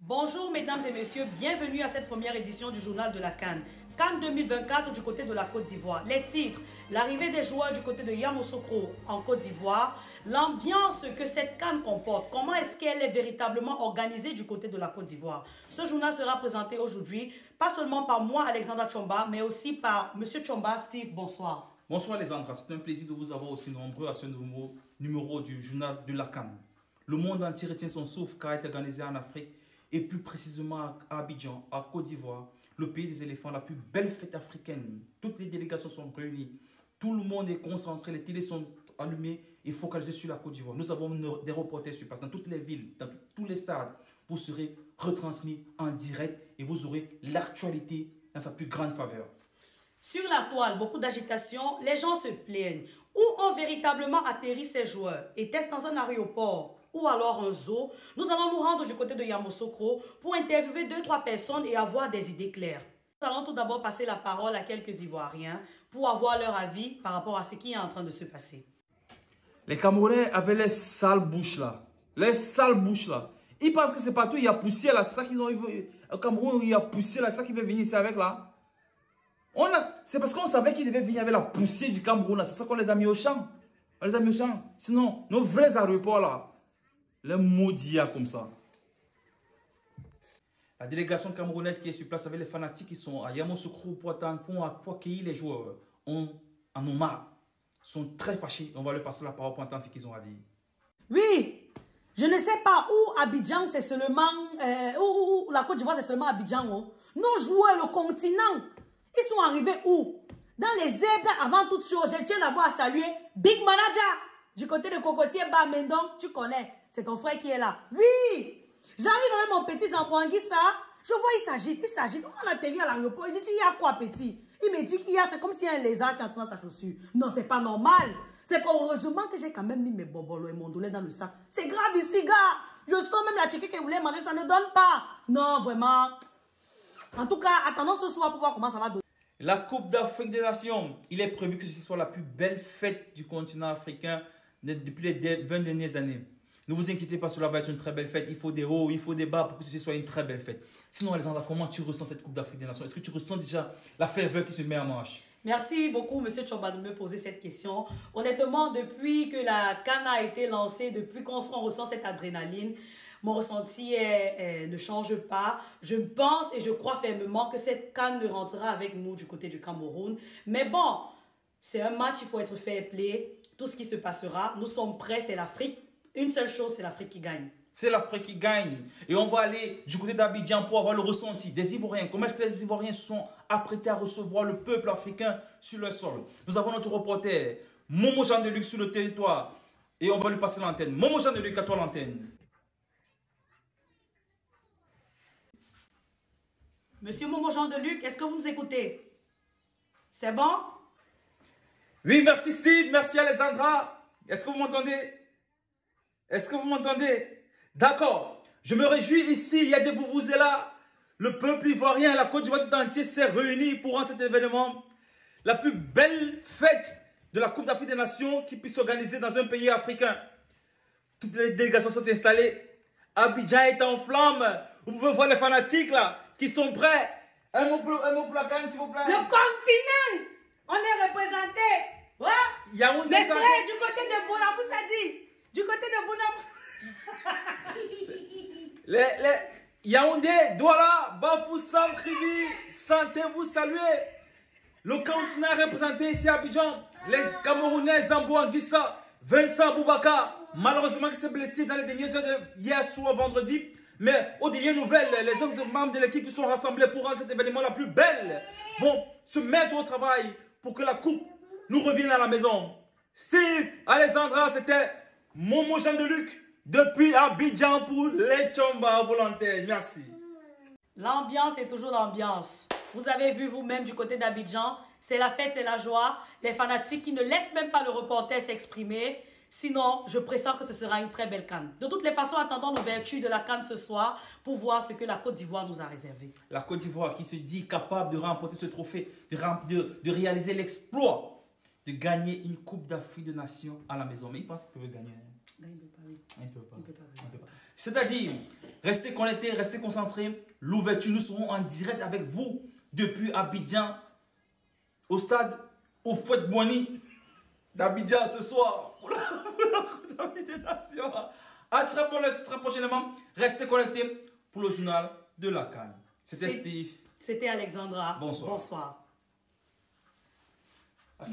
Bonjour mesdames et messieurs, bienvenue à cette première édition du journal de la CAN. CAN 2024 du côté de la Côte d'Ivoire. Les titres, l'arrivée des joueurs du côté de Yamoussoukro en Côte d'Ivoire, l'ambiance que cette CAN comporte, comment est-ce qu'elle est véritablement organisée du côté de la Côte d'Ivoire. Ce journal sera présenté aujourd'hui, pas seulement par moi, Alexandra Tchomba, mais aussi par Monsieur Tchomba. Steve, bonsoir. Bonsoir Alexandra, c'est un plaisir de vous avoir aussi nombreux à ce nouveau numéro du journal de la CAN. Le monde entier retient son souffle car il est organisé en Afrique et plus précisément à Abidjan, à Côte d'Ivoire, le pays des éléphants, la plus belle fête africaine. Toutes les délégations sont réunies, tout le monde est concentré, les télés sont allumées et focalisées sur la Côte d'Ivoire. Nous avons des reporters sur place dans toutes les villes, dans tous les stades. Vous serez retransmis en direct et vous aurez l'actualité dans sa plus grande faveur. Sur la toile, beaucoup d'agitation, les gens se plaignent. Où ont véritablement atterri ces joueurs? Était-ce dans un aéroport ou alors un zoo? Nous allons nous rendre du côté de Yamoussoukro pour interviewer 2-3 personnes et avoir des idées claires. Nous allons tout d'abord passer la parole à quelques Ivoiriens pour avoir leur avis par rapport à ce qui est en train de se passer. Les Camerounais avaient les sales bouches là. Les sales bouches là. Ils pensent que c'est partout, il y a poussière là. C'est ça qu'ils ont vu. Au Cameroun, il y a poussière là. C'est ça qu'ils veulent venir ici avec là. C'est parce qu'on savait qu'ils devaient venir avec la poussière du Cameroun. C'est pour ça qu'on les a mis au champ. On les a mis au champ. Sinon, nos vrais aéroports là, les maudits comme ça. La délégation camerounaise qui est sur place avec les fanatiques qui sont à Yamoussoukro pour accueillir les joueurs en ont marre. Ils sont très fâchés. On va leur passer la parole pour entendre ce qu'ils ont à dire. Oui, je ne sais pas où Abidjan c'est seulement, où la Côte d'Ivoire c'est seulement Abidjan. Oh. Nos joueurs, le continent, ils sont arrivés où? Dans les zèbres, avant toute chose. Je tiens d'abord à saluer Big Manager du côté de Cocotier Bamendong. Tu connais, c'est ton frère qui est là. Oui, j'arrive avec mon petit Zambouangui, ça. Je vois, il s'agite. On a atterri à l'aéroport. Il dit, il y a quoi, petit? Il me dit qu'il y a, c'est comme s'il y a un lézard qui entre dans sa chaussure. Non, c'est pas normal. C'est pas heureusement que j'ai quand même mis mes bobolos et mon doulet dans le sac. C'est grave ici, gars. Je sens même la chiquée qu'elle voulait manger, ça ne donne pas. Non, vraiment. En tout cas, attendons ce soir pour voir comment ça va donner. La Coupe d'Afrique des Nations, il est prévu que ce soit la plus belle fête du continent africain depuis les 20 dernières années. Ne vous inquiétez pas, cela va être une très belle fête. Il faut des hauts, il faut des bas pour que ce soit une très belle fête. Sinon, Alexandra, comment tu ressens cette Coupe d'Afrique des Nations? Est-ce que tu ressens déjà la ferveur qui se met en marche? Merci beaucoup, Monsieur Tchomba, de me poser cette question. Honnêtement, depuis que la CAN a été lancée, depuis qu'on ressent cette adrénaline, mon ressenti ne change pas. Je pense et je crois fermement que cette CAN ne rentrera avec nous du côté du Cameroun. Mais bon, c'est un match, il faut être fair play. Tout ce qui se passera, nous sommes prêts, c'est l'Afrique. Une seule chose, c'est l'Afrique qui gagne. C'est l'Afrique qui gagne. Et on va aller du côté d'Abidjan pour avoir le ressenti des Ivoiriens. Comment est-ce que les Ivoiriens sont apprêtés à recevoir le peuple africain sur le sol? Nous avons notre reporter, Momo Jean de Luc, sur le territoire. Et on va lui passer l'antenne. Momo Jean de Luc, à toi l'antenne. Monsieur Momo Jean de Luc, est-ce que vous nous écoutez? C'est bon? Oui, merci Steve, merci Alexandra. Est-ce que vous m'entendez? Est-ce que vous m'entendez? D'accord. Je me réjouis ici, il y a des là. Le peuple ivoirien, la Côte d'Ivoire tout entier s'est réuni pour rendre cet événement la plus belle fête de la Coupe d'Afrique des Nations qui puisse s'organiser dans un pays africain. Toutes les délégations sont installées. Abidjan est en flammes. Vous pouvez voir les fanatiques là qui sont prêts. Un mot pour la CAN, s'il vous plaît. Le continent, on est représenté. Ouais. Yaoundé, mes frères du côté de Bonapou, ça dit. Du côté de Bonapou. Yaoundé, Douala, Bafou, Sam, Krivi, sentez-vous saluer. Le continent est représenté ici à Abidjan. Les Camerounais, Zambo Anguissa, Vincent Boubaka, malheureusement qui s'est blessé dans les dernières heures de hier soir, vendredi. Mais aux dernières nouvelles, les autres membres de l'équipe qui sont rassemblés pour rendre cet événement la plus belle vont se mettre au travail pour que la coupe nous revienne à la maison. Steve, Alexandra, c'était Momo Jean de Luc depuis Abidjan pour les Tchomba volontaires. Merci. L'ambiance est toujours l'ambiance. Vous avez vu vous-même du côté d'Abidjan, c'est la fête, c'est la joie. Les fanatiques qui ne laissent même pas le reporter s'exprimer. Sinon, je pressens que ce sera une très belle CAN. De toutes les façons, attendons l'ouverture de la CAN ce soir pour voir ce que la Côte d'Ivoire nous a réservé. La Côte d'Ivoire qui se dit capable de remporter ce trophée, de réaliser l'exploit de gagner une Coupe d'Afrique des Nations à la maison. Mais ils pensent qu'ils peuvent gagner. Là, ils ne peuvent pas, oui. Ils ne peuvent pas. Ils ne peuvent pas. C'est-à-dire, Restez connectés, restez concentrés. L'ouverture, nous serons en direct avec vous depuis Abidjan, au stade au Fouet Boigny d'Abidjan ce soir pour la Coupe des Nations. À très prochainement. Restez connectés pour le journal de la CAN. C'était Steve. C'était Alexandra. Bonsoir. Bonsoir. Ah,